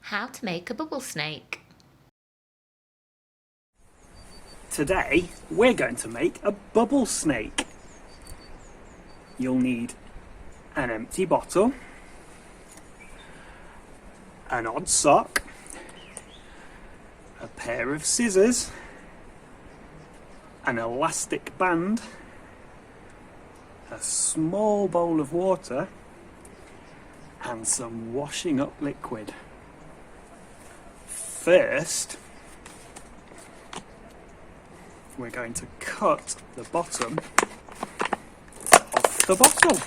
How to make a bubble snake. Today we're going to make a bubble snake. You'll need an empty bottle, an odd sock, a pair of scissors, an elastic band, a small bowl of water and some washing up liquid. First, we're going to cut the bottom off the bottle.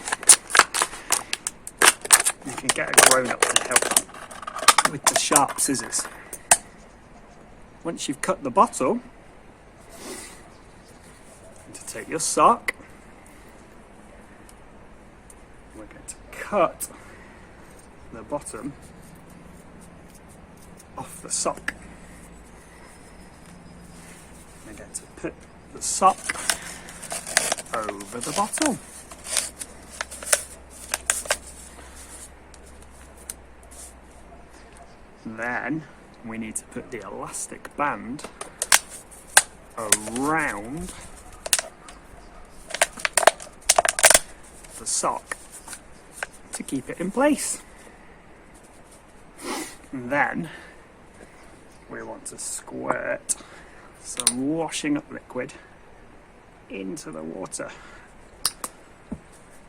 You can get a grown-up to help with the sharp scissors. Once you've cut the bottle, to take your sock, we're going to cut the bottom off the sock. We're going to put the sock over the bottle. Then we need to put the elastic band around the sock to keep it in place. And then we want to squirt some washing up liquid into the water.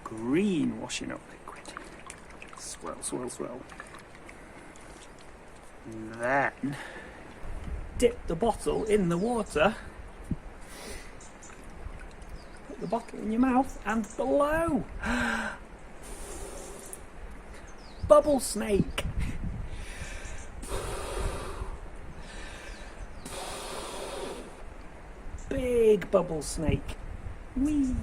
Green washing up liquid. Swirl, swirl, swirl. And then dip the bottle in the water. Put the bottle in your mouth and blow. Bubble snake. Big bubble snake. Whee!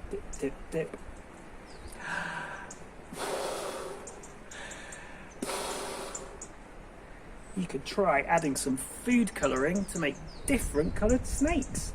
Dip, dip, dip. You could try adding some food colouring to make different coloured snakes.